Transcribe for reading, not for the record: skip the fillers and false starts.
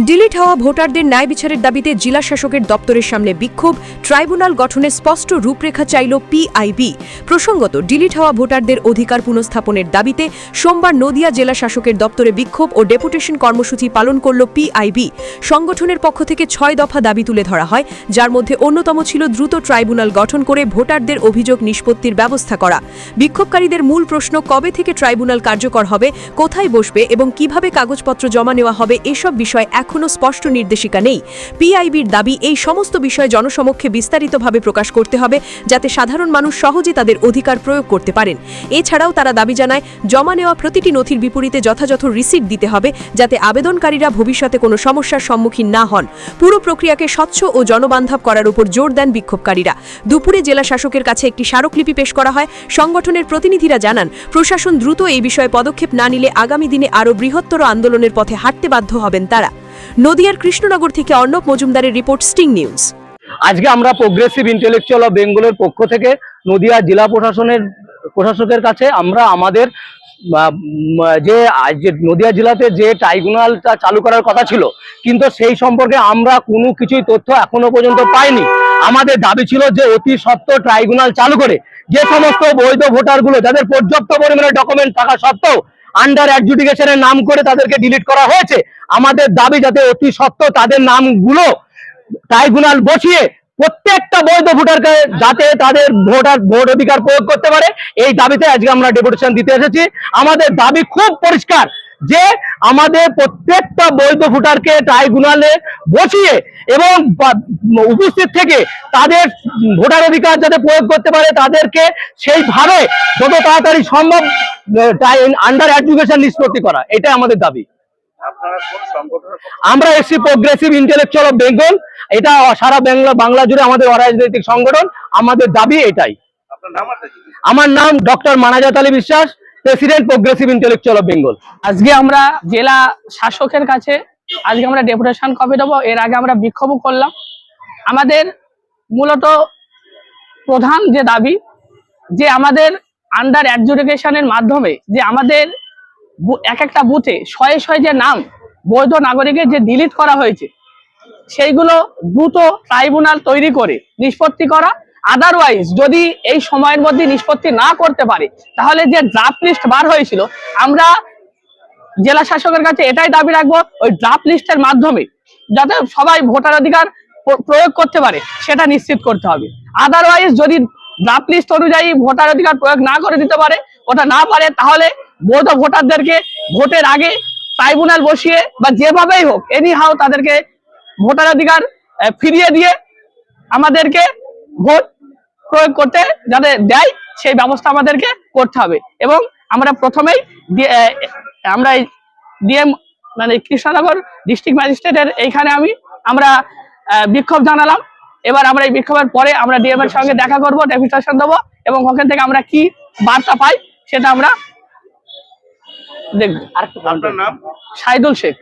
Delete হওয়া ভোটারদের ন্যায় বিচারের দাবিতে জেলা শাসকের দপ্তরের সামনে বিক্ষোভ, ট্রাইব্যুনাল গঠনের স্পষ্ট রূপরেখা চাইল পিআইবি। প্রসঙ্গত, ডিলিট হওয়া ভোটারদের অধিকার পুনঃস্থাপনের দাবিতে সোমবার নদিয়া জেলা শাসকের দপ্তরে বিক্ষোভ ও ডেপুটেশন কর্মসূচি পালন করল পিআইবি। সংগঠনের পক্ষ থেকে ৬ দফা দাবি তুলে ধরা হয়, যার মধ্যে অন্যতম ছিল দ্রুত ট্রাইব্যুনাল গঠন করে ভোটারদের অভিযোগ নিষ্পত্তির ব্যবস্থা করা। বিক্ষোভকারীদের মূল প্রশ্ন, কবে থেকে ট্রাইব্যুনাল কার্যকর হবে, কোথায় বসবে এবং কিভাবে কাগজপত্র জমা নেওয়া হবে, এসব বিষয় এখনো স্পষ্ট নির্দেশিকা নেই। পিআইবির দাবি, এই সমস্ত বিষয় জনসমক্ষে বিস্তারিতভাবে প্রকাশ করতে হবে, যাতে সাধারণ মানুষ সহজে তাদের অধিকার প্রয়োগ করতে পারেন। এছাড়াও তারা দাবি জানায়, জমা নেওয়া প্রতিটি নথির বিপরীতে যথাযথ রিসিট দিতে হবে, যাতে আবেদনকারীরা ভবিষ্যতে কোনো সমস্যার সম্মুখীন না হন। পুরো প্রক্রিয়াকে স্বচ্ছ ও জনবান্ধব করার উপর জোর দেন বিক্ষোভকারীরা। দুপুরে জেলা শাসকের কাছে একটি স্মারকলিপি পেশ করা হয়। সংগঠনের প্রতিনিধিরা জানান, প্রশাসন দ্রুত এই বিষয়ে পদক্ষেপ না নিলে আগামী দিনে আরও বৃহত্তর আন্দোলনের পথে হাঁটতে বাধ্য হবেন তারা। নদিয়ার কৃষ্ণনগর থেকে অর্ণব মজুমদারের রিপোর্ট, স্টিং নিউজ। আজকে আমরা প্রোগ্রেসিভ ইন্টেলেকচুয়াল অফ বেঙ্গলের পক্ষ থেকে নদিয়া জেলা প্রশাসকের কাছে আমরা আমাদের যে নদিয়া জেলাতে যে ট্রাইব্যুনালটা চালু করার কথা ছিল, কিন্তু সেই সম্পর্কে আমরা কোনো কিছুই তথ্য এখনো পর্যন্ত পাইনি। আমাদের দাবি ছিল যে অতি সত্ত্বর ট্রাইব্যুনাল চালু করে যে সমস্ত বৈধ ভোটারগুলো, যাদের পর্যাপ্ত পরিমাণে ডকুমেন্ট থাকা সত্ত্বেও আন্ডার অ্যাডজুডিকেশনের নাম করে তাদেরকে ডিলিট করা হয়েছে, আমাদের দাবি যাতে অতি সত্ত্বর তাদের নামগুলো ট্রাইব্যুনাল বসিয়ে প্রত্যেকটা বৈধ ভোটারকে যাতে তাদের ভোট অধিকার প্রয়োগ করতে পারে, এই দাবিতে আজকে আমরা ডেপুটেশন দিতে এসেছি। আমাদের দাবি খুব পরিষ্কার যে আমাদের প্রত্যেকটা বৈধ ভোটারকে ট্রাইব্যুনালে বসিয়ে এবং উপস্থিত থেকে তাদের ভোটার অধিকার যাতে প্রয়োগ করতে পারে, তাদেরকে সেইভাবে যত তাড়াতাড়ি সম্ভব আন্ডার অ্যাডজুডিকেশন নিষ্পত্তি করা, এটাই আমাদের দাবি। আমরা এসছি প্রোগ্রেসিভ ইন্টেলেকচুয়াল অফ বেঙ্গল, এটা সারা বাংলা জুড়ে আমাদের অরাজনৈতিক সংগঠন। আমাদের দাবি এটাই। আমার নাম ডক্টর মানাজাত আলী বিশ্বাস, president progressive intellectual of Bengal. আজকে আমরা জেলা শাসকের কাছে আজকে আমরা ডেপুটেশন কপি দেবো। এর আগে আমরা বিক্ষোভ করলাম। আমাদের মূলত প্রধান যে দাবি, যে আমাদের আন্ডার অ্যাডজুডিকেশনের মাধ্যমে যে আমাদের এক একটা বুথে শয়ে শয়ে যে নাম বৈধ নাগরিকের যে ডিলিট করা হয়েছে, সেইগুলো দ্রুত ট্রাইব্যুনাল তৈরি করে নিষ্পত্তি করা। আদারওয়াইজ যদি এই সময়ের মধ্যে নিষ্পত্তি না করতে পারে, তাহলে যে ড্রাফট লিস্ট বার হয়েছিল, আমরা জেলা শাসকের কাছে এটাই দাবি রাখবো, ওই ড্রাফট লিস্টের মাধ্যমে যাতে সবাই ভোটার অধিকার প্রয়োগ করতে পারে সেটা নিশ্চিত করতে হবে। আদারওয়াইজ যদি ড্রাফট লিস্ট অনুযায়ী ভোটার অধিকার প্রয়োগ না করে দিতে পারে, ওটা না পারে, তাহলে বৈধ ভোটারদেরকে ভোটের আগে ট্রাইব্যুনাল বসিয়ে বা যেভাবেই হোক এনি হাউ তাদেরকে ভোটার অধিকার ফিরিয়ে দিয়ে আমাদেরকে ভোট প্রয়োগ করতে যাতে দেয়, সেই ব্যবস্থা আমাদেরকে করতে হবে। এবং আমরা প্রথমেই আমরা ডিএম মানে কৃষ্ণনগর ডিস্ট্রিক্ট ম্যাজিস্ট্রেটের এইখানে আমরা বিক্ষোভ জানালাম। এবার আমরা এই বিক্ষোভের পরে আমরা ডিএম এর সঙ্গে দেখা করবো, ডেপুটেশন দেবো, এবং ওখান থেকে আমরা কি বার্তা পাই সেটা আমরা দেখবো। আপনার নাম? শাহিদুল শেখ।